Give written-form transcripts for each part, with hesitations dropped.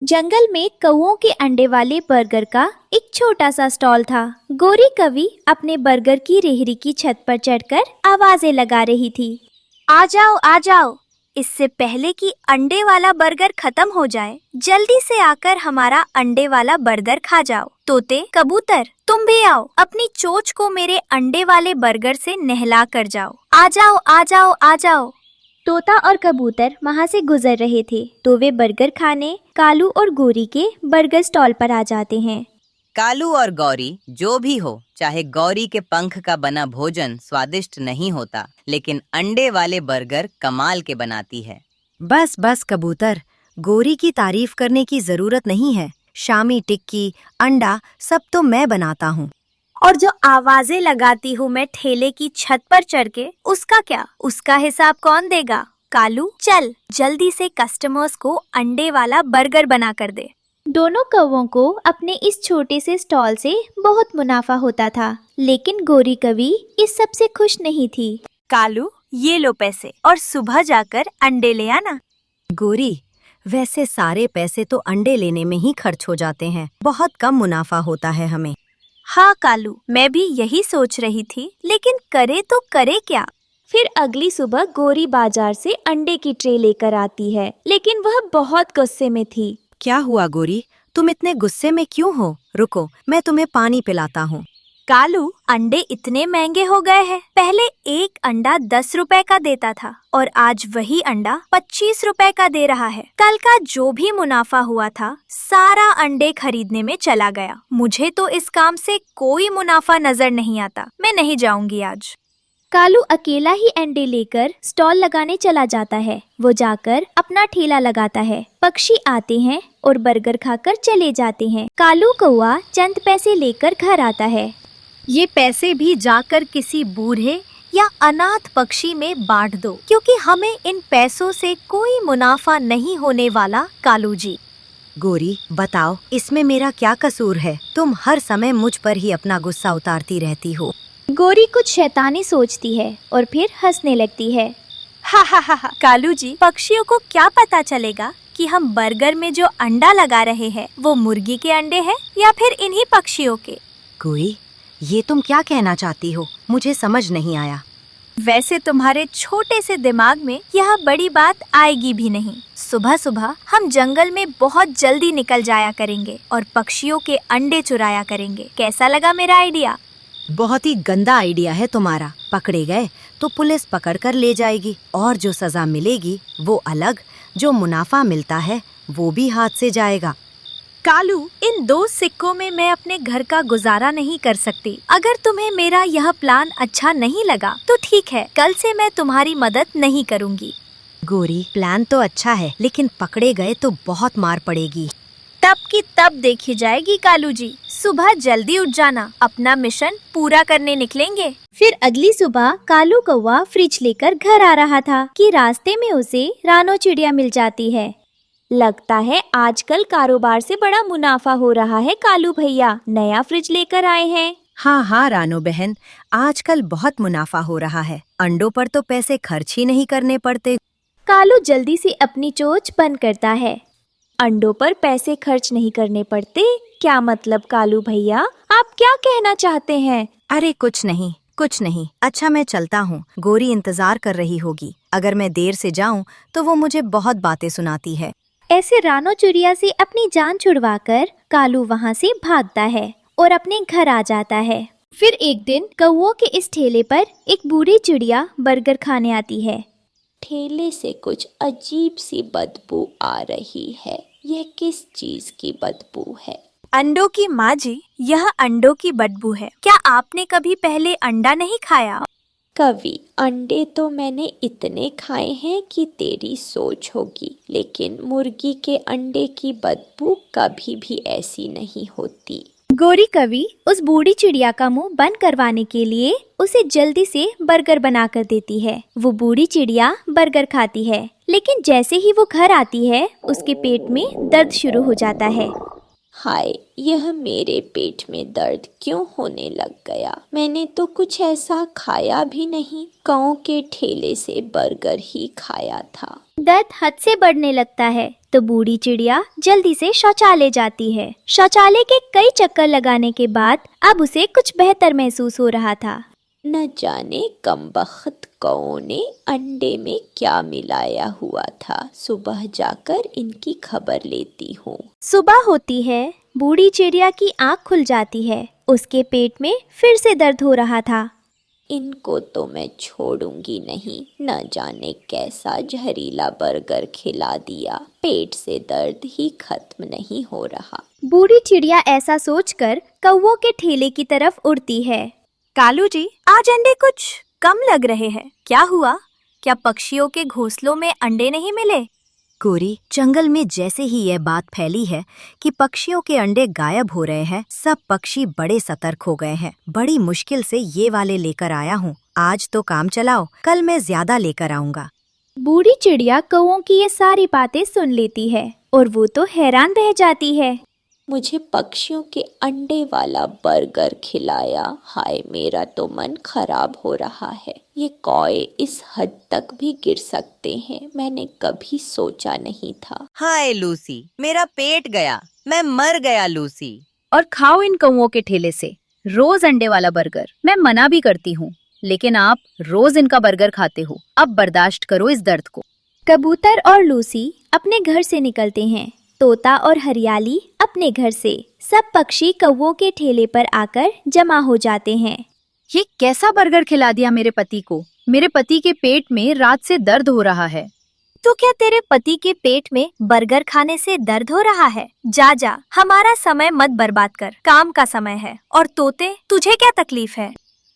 जंगल में कौओं के अंडे वाले बर्गर का एक छोटा सा स्टॉल था। गोरी कवि अपने बर्गर की रेहड़ी की छत पर चढ़कर आवाजें लगा रही थी। आ जाओ, इससे पहले कि अंडे वाला बर्गर खत्म हो जाए, जल्दी से आकर हमारा अंडे वाला बर्गर खा जाओ। तोते, कबूतर, तुम भी आओ, अपनी चोंच को मेरे अंडे वाले बर्गर से नहला कर जाओ। आ जाओ। तोता और कबूतर वहाँ से गुजर रहे थे तो वे बर्गर खाने कालू और गोरी के बर्गर स्टॉल पर आ जाते हैं। कालू और गौरी जो भी हो, चाहे गौरी के पंख का बना भोजन स्वादिष्ट नहीं होता, लेकिन अंडे वाले बर्गर कमाल के बनाती है। बस कबूतर, गोरी की तारीफ करने की जरूरत नहीं है। शामी टिक्की, अंडा सब तो मैं बनाता हूँ। और जो आवाजें लगाती हूँ मैं ठेले की छत पर चढ़ के, उसका क्या? उसका हिसाब कौन देगा? कालू, चल जल्दी से कस्टमर्स को अंडे वाला बर्गर बना कर दे। दोनों कौवों को अपने इस छोटे से स्टॉल से बहुत मुनाफा होता था, लेकिन गोरी कवि इस सब से खुश नहीं थी। कालू, ये लो पैसे और सुबह जाकर अंडे ले आना। गोरी, वैसे सारे पैसे तो अंडे लेने में ही खर्च हो जाते हैं, बहुत कम मुनाफा होता है हमें। हाँ कालू, मैं भी यही सोच रही थी, लेकिन करे तो करे क्या? फिर अगली सुबह गोरी बाजार से अंडे की ट्रे लेकर आती है, लेकिन वह बहुत गुस्से में थी। क्या हुआ गोरी, तुम इतने गुस्से में क्यों हो? रुको, मैं तुम्हें पानी पिलाता हूँ। कालू, अंडे इतने महंगे हो गए हैं। पहले एक अंडा 10 रुपए का देता था और आज वही अंडा 25 रुपए का दे रहा है। कल का जो भी मुनाफा हुआ था सारा अंडे खरीदने में चला गया। मुझे तो इस काम से कोई मुनाफा नजर नहीं आता। मैं नहीं जाऊंगी आज। कालू अकेला ही अंडे लेकर स्टॉल लगाने चला जाता है। वो जाकर अपना ठेला लगाता है। पक्षी आते हैं और बर्गर खाकर चले जाते हैं। कालू कौआ चंद पैसे लेकर घर आता है। ये पैसे भी जाकर किसी बूढ़े या अनाथ पक्षी में बांट दो, क्योंकि हमें इन पैसों से कोई मुनाफा नहीं होने वाला। कालू जी। गोरी, बताओ इसमें मेरा क्या कसूर है? तुम हर समय मुझ पर ही अपना गुस्सा उतारती रहती हो। गोरी कुछ शैतानी सोचती है और फिर हंसने लगती है। हा। कालू जी, पक्षियों को क्या पता चलेगा कि हम बर्गर में जो अंडा लगा रहे हैं वो मुर्गी के अंडे हैं या फिर इन्हीं पक्षियों के। गोरी, ये तुम क्या कहना चाहती हो? मुझे समझ नहीं आया। वैसे तुम्हारे छोटे से दिमाग में यह बड़ी बात आएगी भी नहीं। सुबह सुबह हम जंगल में बहुत जल्दी निकल जाया करेंगे और पक्षियों के अंडे चुराया करेंगे। कैसा लगा मेरा आइडिया? बहुत ही गंदा आइडिया है तुम्हारा। पकड़े गए तो पुलिस पकड़ कर ले जाएगी और जो सजा मिलेगी वो अलग, जो मुनाफा मिलता है वो भी हाथ से जाएगा। कालू, इन 2 सिक्कों में मैं अपने घर का गुजारा नहीं कर सकती। अगर तुम्हें मेरा यह प्लान अच्छा नहीं लगा तो ठीक है, कल से मैं तुम्हारी मदद नहीं करूँगी। गोरी, प्लान तो अच्छा है, लेकिन पकड़े गए तो बहुत मार पड़ेगी। तब की तब देखी जाएगी कालू जी। सुबह जल्दी उठ जाना, अपना मिशन पूरा करने निकलेंगे। फिर अगली सुबह कालू कौवा फ्रिज लेकर घर आ रहा था कि रास्ते में उसे रानो चिड़िया मिल जाती है। लगता है आजकल कारोबार से बड़ा मुनाफा हो रहा है। कालू भैया नया फ्रिज लेकर आए हैं। हाँ रानो बहन, आजकल बहुत मुनाफा हो रहा है। अंडों पर तो पैसे खर्च ही नहीं करने पड़ते। कालू जल्दी से अपनी चोंच बंद करता है। अंडों पर पैसे खर्च नहीं करने पड़ते? क्या मतलब कालू भैया, आप क्या कहना चाहते हैं? अरे कुछ नहीं। अच्छा, मैं चलता हूँ। गोरी इंतजार कर रही होगी। अगर मैं देर से जाऊँ तो वो मुझे बहुत बातें सुनाती है। ऐसे रानो चिड़िया से अपनी जान छुड़वाकर कालू वहाँ से भागता है और अपने घर आ जाता है। फिर एक दिन कौओं के इस ठेले पर एक बूढ़ी चिड़िया बर्गर खाने आती है। ठेले से कुछ अजीब सी बदबू आ रही है। यह किस चीज की बदबू है? अंडों की माँ जी, यह अंडों की बदबू है। क्या आपने कभी पहले अंडा नहीं खाया? कवि, अंडे तो मैंने इतने खाए हैं कि तेरी सोच होगी, लेकिन मुर्गी के अंडे की बदबू कभी भी ऐसी नहीं होती। गोरी कवि उस बूढ़ी चिड़िया का मुंह बंद करवाने के लिए उसे जल्दी से बर्गर बना कर देती है। वो बूढ़ी चिड़िया बर्गर खाती है, लेकिन जैसे ही वो घर आती है उसके पेट में दर्द शुरू हो जाता है। हाय, यह मेरे पेट में दर्द क्यों होने लग गया? मैंने तो कुछ ऐसा खाया भी नहीं। गांव के ठेले से बर्गर ही खाया था। दर्द हद से बढ़ने लगता है तो बूढ़ी चिड़िया जल्दी से शौचालय जाती है। शौचालय के कई चक्कर लगाने के बाद अब उसे कुछ बेहतर महसूस हो रहा था। न जाने कमबख्त कौओं ने अंडे में क्या मिलाया हुआ था। सुबह जाकर इनकी खबर लेती हूँ। सुबह होती है, बूढ़ी चिड़िया की आंख खुल जाती है। उसके पेट में फिर से दर्द हो रहा था। इनको तो मैं छोड़ूंगी नहीं। न जाने कैसा जहरीला बर्गर खिला दिया। पेट से दर्द ही खत्म नहीं हो रहा। बूढ़ी चिड़िया ऐसा सोचकर कौवों के ठेले की तरफ उड़ती है। कालू जी, आज अंडे कुछ कम लग रहे हैं। क्या हुआ? क्या पक्षियों के घोंसलों में अंडे नहीं मिले? गोरी, जंगल में जैसे ही यह बात फैली है कि पक्षियों के अंडे गायब हो रहे हैं, सब पक्षी बड़े सतर्क हो गए हैं। बड़ी मुश्किल से ये वाले लेकर आया हूँ। आज तो काम चलाओ, कल मैं ज्यादा लेकर आऊंगा। बूढ़ी चिड़िया कौवों की ये सारी बातें सुन लेती है और वो तो हैरान रह जाती है। मुझे पक्षियों के अंडे वाला बर्गर खिलाया। हाय, मेरा तो मन खराब हो रहा है। ये कौए इस हद तक भी गिर सकते हैं, मैंने कभी सोचा नहीं था। हाय लूसी, मेरा पेट गया, मैं मर गया लूसी। और खाओ इन कौओं के ठेले से रोज अंडे वाला बर्गर। मैं मना भी करती हूँ, लेकिन आप रोज इनका बर्गर खाते हो। अब बर्दाश्त करो इस दर्द को। कबूतर और लूसी अपने घर से निकलते हैं। तोता और हरियाली अपने घर से। सब पक्षी कौवों के ठेले पर आकर जमा हो जाते हैं। ये कैसा बर्गर खिला दिया मेरे पति को? मेरे पति के पेट में रात से दर्द हो रहा है। तो क्या तेरे पति के पेट में बर्गर खाने से दर्द हो रहा है? जा जा, हमारा समय मत बर्बाद कर, काम का समय है। और तोते, तुझे क्या तकलीफ है?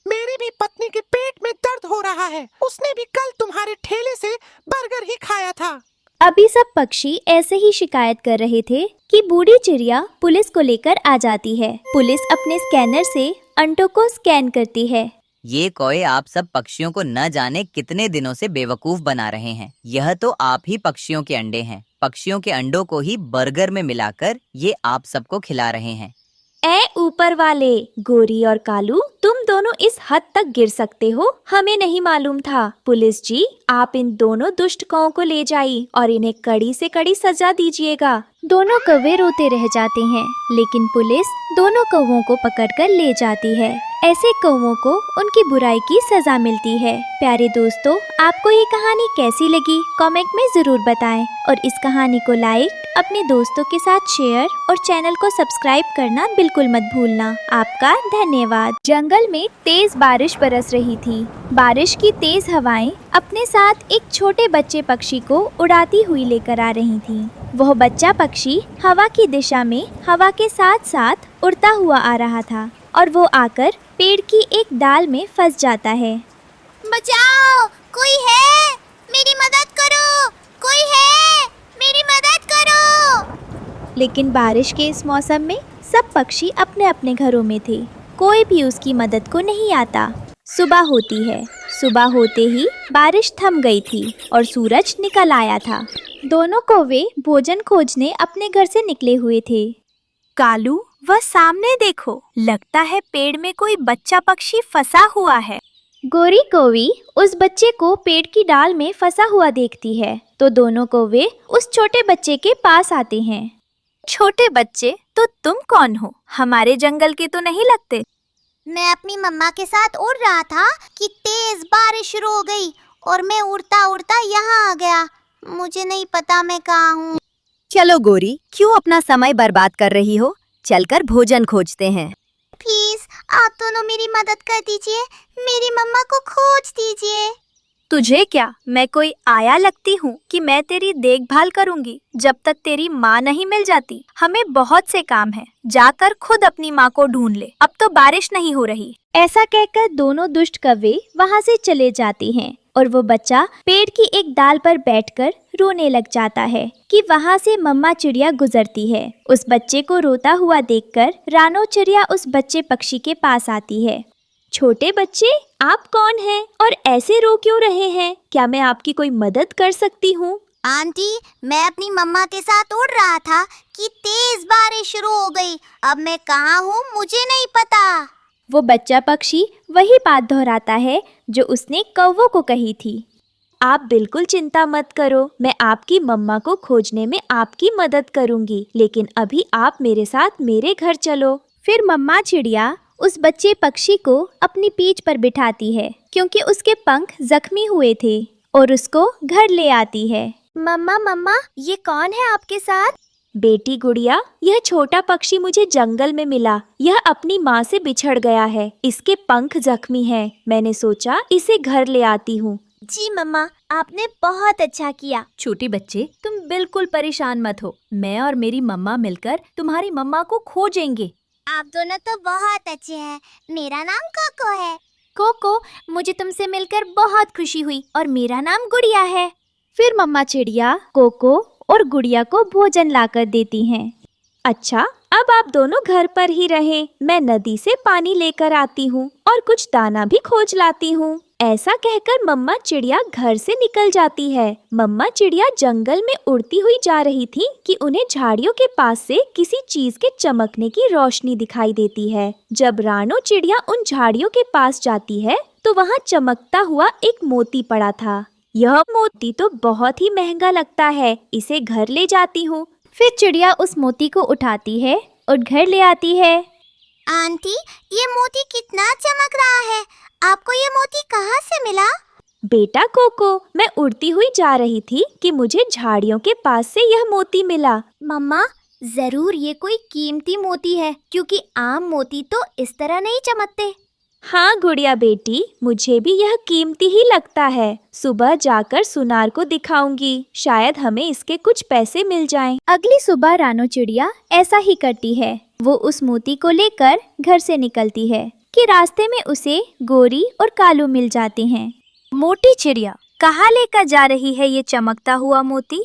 मेरी भी पत्नी के पेट में दर्द हो रहा है। उसने भी कल तुम्हारे ठेले से बर्गर ही खाया था। अभी सब पक्षी ऐसे ही शिकायत कर रहे थे कि बूढ़ी चिड़िया पुलिस को लेकर आ जाती है। पुलिस अपने स्कैनर से अंडों को स्कैन करती है। ये कौए आप सब पक्षियों को न जाने कितने दिनों से बेवकूफ बना रहे हैं। यह तो आप ही पक्षियों के अंडे हैं। पक्षियों के अंडों को ही बर्गर में मिलाकर ये आप सबको खिला रहे हैं। ऐ ऊपर वाले, गोरी और कालू, तुम दोनों इस हद तक गिर सकते हो, हमें नहीं मालूम था। पुलिस जी, आप इन दोनों दुष्ट कौओं को ले जाइए और इन्हें कड़ी से कड़ी सजा दीजिएगा। दोनों कौवे रोते रह जाते हैं, लेकिन पुलिस दोनों कौवों को पकड़कर ले जाती है। ऐसे कौवों को उनकी बुराई की सजा मिलती है। प्यारे दोस्तों, आपको ये कहानी कैसी लगी कमेंट में जरूर बताएं और इस कहानी को लाइक, अपने दोस्तों के साथ शेयर और चैनल को सब्सक्राइब करना बिल्कुल मत भूलना। आपका धन्यवाद। जंगल में तेज बारिश बरस रही थी। बारिश की तेज हवाएं अपने साथ एक छोटे बच्चे पक्षी को उड़ाती हुई लेकर आ रही थीं। वह बच्चा पक्षी हवा की दिशा में हवा के साथ साथ उड़ता हुआ आ रहा था और वो आकर पेड़ की एक डाल में फंस जाता है। बचाओ, कोई है? मेरी मदद करो, कोई है? मेरी मदद करो। लेकिन बारिश के इस मौसम में सब पक्षी अपने अपने घरों में थे। कोई भी उसकी मदद को नहीं आता। सुबह होती है। सुबह होते ही बारिश थम गई थी और सूरज निकल आया था। दोनों कौवे भोजन खोजने अपने घर से निकले हुए थे। कालू, वह सामने देखो, लगता है पेड़ में कोई बच्चा पक्षी फंसा हुआ है। गोरी कौवी उस बच्चे को पेड़ की डाल में फंसा हुआ देखती है तो दोनों कौवे उस छोटे बच्चे के पास आते हैं। छोटे बच्चे, तो तुम कौन हो? हमारे जंगल के तो नहीं लगते। मैं अपनी मम्मा के साथ उड़ रहा था कि तेज बारिश शुरू हो गई और मैं उड़ता उड़ता यहाँ आ गया। मुझे नहीं पता मैं कहाँ हूँ। चलो गोरी, क्यों अपना समय बर्बाद कर रही हो? चलकर भोजन खोजते हैं। प्लीज, आप दोनों मेरी मदद कर दीजिए। मेरी मम्मा को खोज दीजिए। तुझे क्या, मैं कोई आया लगती हूँ कि मैं तेरी देखभाल करूँगी जब तक तेरी माँ नहीं मिल जाती? हमें बहुत से काम है, जाकर खुद अपनी माँ को ढूंढ ले। अब तो बारिश नहीं हो रही। ऐसा कहकर दोनों दुष्ट कौवे वहाँ से चले जाते हैं और वो बच्चा पेड़ की एक डाल पर बैठकर रोने लग जाता है कि वहाँ से मम्मा चिड़िया गुजरती है। उस बच्चे को रोता हुआ देखकर रानो चिड़िया उस बच्चे पक्षी के पास आती है। छोटे बच्चे, आप कौन हैं और ऐसे रो क्यों रहे हैं? क्या मैं आपकी कोई मदद कर सकती हूँ? आंटी, मैं अपनी मम्मा के साथ उड़ रहा था कि तेज बारिश शुरू हो गई। अब मैं कहाँ हूँ मुझे नहीं पता। वो बच्चा पक्षी वही बात दोहराता है जो उसने कौवों को कही थी। आप बिल्कुल चिंता मत करो, मैं आपकी मम्मा को खोजने में आपकी मदद करूंगी, लेकिन अभी आप मेरे साथ मेरे घर चलो। फिर मम्मा चिड़िया उस बच्चे पक्षी को अपनी पीठ पर बिठाती है क्योंकि उसके पंख जख्मी हुए थे और उसको घर ले आती है। मम्मा मम्मा, ये कौन है आपके साथ? बेटी गुड़िया, यह छोटा पक्षी मुझे जंगल में मिला। यह अपनी माँ से बिछड़ गया है, इसके पंख जख्मी हैं। मैंने सोचा इसे घर ले आती हूँ। जी मम्मा, आपने बहुत अच्छा किया। छोटे बच्चे, तुम बिल्कुल परेशान मत हो। मैं और मेरी मम्मा मिलकर तुम्हारी मम्मा को खोजेंगे। आप दोनों तो बहुत अच्छे हैं। मेरा नाम कोको है। कोको, मुझे तुमसे मिलकर बहुत खुशी हुई और मेरा नाम गुड़िया है। फिर मम्मा चिड़िया कोको और गुड़िया को भोजन लाकर देती हैं। अच्छा, अब आप दोनों घर पर ही रहें। मैं नदी से पानी लेकर आती हूँ और कुछ दाना भी खोज लाती हूँ। ऐसा कहकर मम्मा चिड़िया घर से निकल जाती है। मम्मा चिड़िया जंगल में उड़ती हुई जा रही थी कि उन्हें झाड़ियों के पास से किसी चीज के चमकने की रोशनी दिखाई देती है। जब रानो चिड़िया उन झाड़ियों के पास जाती है तो वहाँ चमकता हुआ एक मोती पड़ा था। यह मोती तो बहुत ही महंगा लगता है, इसे घर ले जाती हूँ। फिर चिड़िया उस मोती को उठाती है और घर ले आती है। आंटी, ये मोती कितना चमक रहा है। आपको ये मोती कहाँ से मिला? बेटा कोको, मैं उड़ती हुई जा रही थी कि मुझे झाड़ियों के पास से यह मोती मिला। मम्मा, जरूर ये कोई कीमती मोती है, क्योंकि आम मोती तो इस तरह नहीं चमकते। हाँ गुड़िया बेटी, मुझे भी यह कीमती ही लगता है। सुबह जाकर सुनार को दिखाऊंगी, शायद हमें इसके कुछ पैसे मिल जाएं। अगली सुबह रानो चिड़िया ऐसा ही करती है। वो उस मोती को लेकर घर से निकलती है कि रास्ते में उसे गोरी और कालू मिल जाते हैं। मोटी चिड़िया, कहाँ लेकर जा रही है ये चमकता हुआ मोती?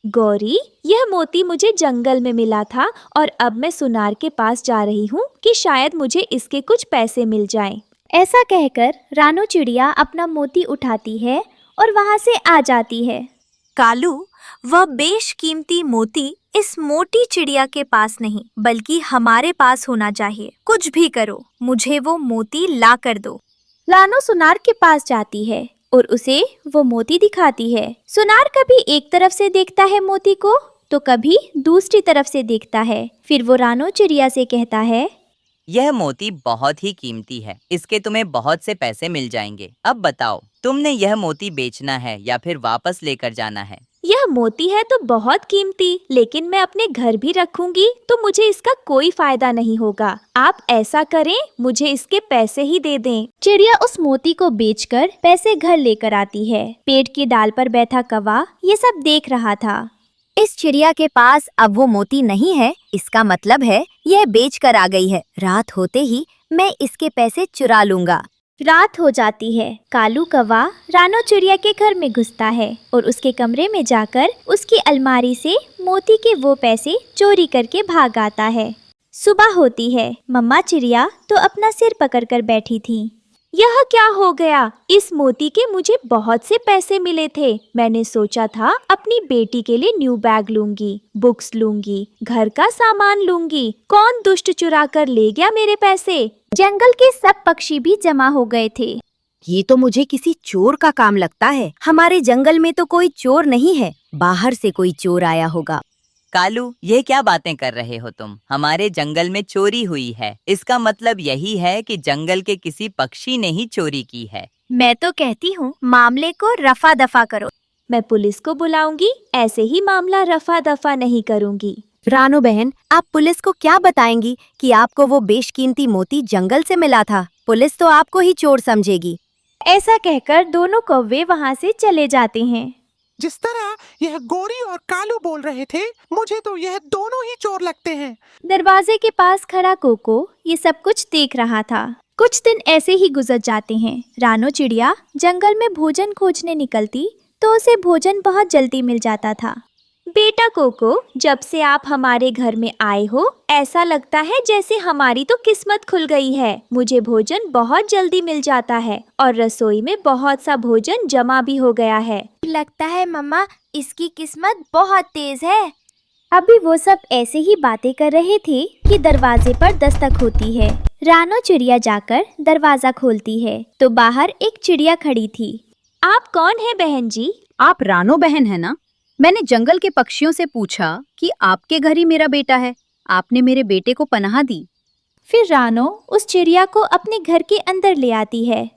गौरी, यह मोती मुझे जंगल में मिला था और अब मैं सुनार के पास जा रही हूँ कि शायद मुझे इसके कुछ पैसे मिल जाएं। ऐसा कहकर रानो चिड़िया अपना मोती उठाती है और वहाँ से आ जाती है। कालू, वह बेशकीमती मोती इस मोटी चिड़िया के पास नहीं बल्कि हमारे पास होना चाहिए। कुछ भी करो, मुझे वो मोती ला कर दो। रानो सुनार के पास जाती है और उसे वो मोती दिखाती है। सुनार कभी एक तरफ से देखता है मोती को तो कभी दूसरी तरफ से देखता है। फिर वो रानो चिड़िया से कहता है, यह मोती बहुत ही कीमती है, इसके तुम्हें बहुत से पैसे मिल जाएंगे। अब बताओ, तुमने यह मोती बेचना है या फिर वापस लेकर जाना है? यह मोती है तो बहुत कीमती, लेकिन मैं अपने घर भी रखूंगी तो मुझे इसका कोई फायदा नहीं होगा। आप ऐसा करें, मुझे इसके पैसे ही दे दें। चिड़िया उस मोती को बेचकर पैसे घर लेकर आती है। पेड़ की डाल पर बैठा कौवा ये सब देख रहा था। इस चिड़िया के पास अब वो मोती नहीं है, इसका मतलब है यह बेच कर आ गई है। रात होते ही मैं इसके पैसे चुरा लूंगा। रात हो जाती है। कालू कौवा रानो चिड़िया के घर में घुसता है और उसके कमरे में जाकर उसकी अलमारी से मोती के वो पैसे चोरी करके भाग आता है। सुबह होती है। मम्मा चिड़िया तो अपना सिर पकड़कर बैठी थी। यह क्या हो गया? इस मोती के मुझे बहुत से पैसे मिले थे। मैंने सोचा था अपनी बेटी के लिए न्यू बैग लूंगी, बुक्स लूंगी, घर का सामान लूंगी। कौन दुष्ट चुरा कर ले गया मेरे पैसे? जंगल के सब पक्षी भी जमा हो गए थे। ये तो मुझे किसी चोर का काम लगता है। हमारे जंगल में तो कोई चोर नहीं है, बाहर से कोई चोर आया होगा। कालू, ये क्या बातें कर रहे हो तुम? हमारे जंगल में चोरी हुई है, इसका मतलब यही है कि जंगल के किसी पक्षी ने ही चोरी की है। मैं तो कहती हूँ मामले को रफा दफा करो। मैं पुलिस को बुलाऊंगी, ऐसे ही मामला रफा दफा नहीं करूंगी। रानो बहन, आप पुलिस को क्या बताएंगी कि आपको वो बेशकीमती मोती जंगल से मिला था? पुलिस तो आपको ही चोर समझेगी। ऐसा कहकर दोनों कौवे वहाँ से चले जाते हैं। जिस तरह यह गोरी और कालू बोल रहे थे, मुझे तो यह दोनों ही चोर लगते हैं। दरवाजे के पास खड़ा कोको ये सब कुछ देख रहा था। कुछ दिन ऐसे ही गुजर जाते हैं। रानो चिड़िया जंगल में भोजन खोजने निकलती तो उसे भोजन बहुत जल्दी मिल जाता था। बेटा कोको, जब से आप हमारे घर में आए हो ऐसा लगता है जैसे हमारी तो किस्मत खुल गई है। मुझे भोजन बहुत जल्दी मिल जाता है और रसोई में बहुत सा भोजन जमा भी हो गया है। लगता है मम्मा इसकी किस्मत बहुत तेज है। अभी वो सब ऐसे ही बातें कर रहे थे कि दरवाजे पर दस्तक होती है। रानो चिड़िया जाकर दरवाजा खोलती है तो बाहर एक चिड़िया खड़ी थी। आप कौन है बहन जी? आप रानो बहन है ना? मैंने जंगल के पक्षियों से पूछा कि आपके घर ही मेरा बेटा है। आपने मेरे बेटे को पनाह दी। फिर रानो उस चिड़िया को अपने घर के अंदर ले आती है।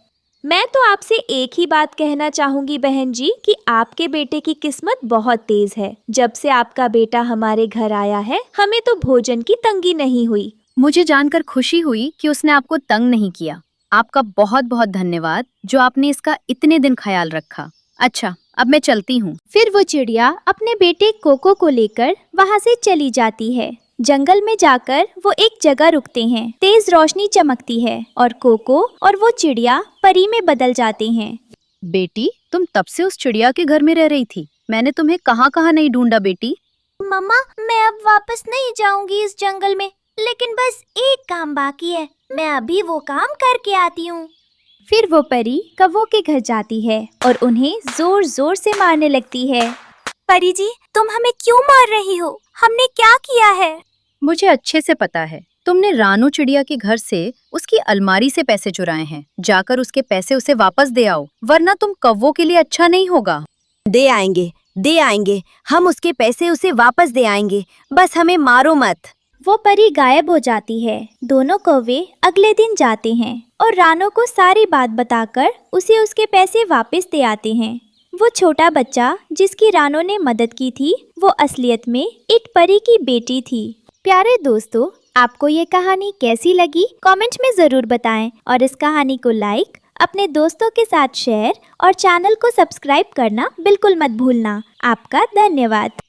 मैं तो आपसे एक ही बात कहना चाहूंगी बहन जी कि आपके बेटे की किस्मत बहुत तेज है। जब से आपका बेटा हमारे घर आया है हमें तो भोजन की तंगी नहीं हुई। मुझे जानकर खुशी हुई कि उसने आपको तंग नहीं किया। आपका बहुत बहुत धन्यवाद जो आपने इसका इतने दिन ख्याल रखा। अच्छा, अब मैं चलती हूँ। फिर वो चिड़िया अपने बेटे कोको को लेकर वहाँ से चली जाती है। जंगल में जाकर वो एक जगह रुकते हैं। तेज रोशनी चमकती है और कोको और वो चिड़िया परी में बदल जाते हैं। बेटी, तुम तब से उस चिड़िया के घर में रह रही थी। मैंने तुम्हें कहाँ कहाँ नहीं ढूंढा बेटी। मम्मा, मैं अब वापस नहीं जाऊंगी इस जंगल में, लेकिन बस एक काम बाकी है। मैं अभी वो काम करके आती हूँ। फिर वो परी कौवों के घर जाती है और उन्हें जोर जोर से मारने लगती है। परी जी, तुम हमें क्यों मार रही हो? हमने क्या किया है? मुझे अच्छे से पता है। तुमने रानो चिड़िया के घर से उसकी अलमारी से पैसे चुराए हैं। जाकर उसके पैसे उसे वापस दे आओ, वरना तुम कौवों के लिए अच्छा नहीं होगा। दे आएंगे, हम उसके पैसे उसे वापस दे आएंगे, बस हमें मारो मत। वो परी गायब हो जाती है। दोनों कौवे अगले दिन जाते हैं और रानो को सारी बात बताकर उसे उसके पैसे वापस दे आते हैं। वो छोटा बच्चा जिसकी रानो ने मदद की थी वो असलियत में एक परी की बेटी थी। प्यारे दोस्तों, आपको ये कहानी कैसी लगी कमेंट में ज़रूर बताएं और इस कहानी को लाइक, अपने दोस्तों के साथ शेयर और चैनल को सब्सक्राइब करना बिल्कुल मत भूलना। आपका धन्यवाद।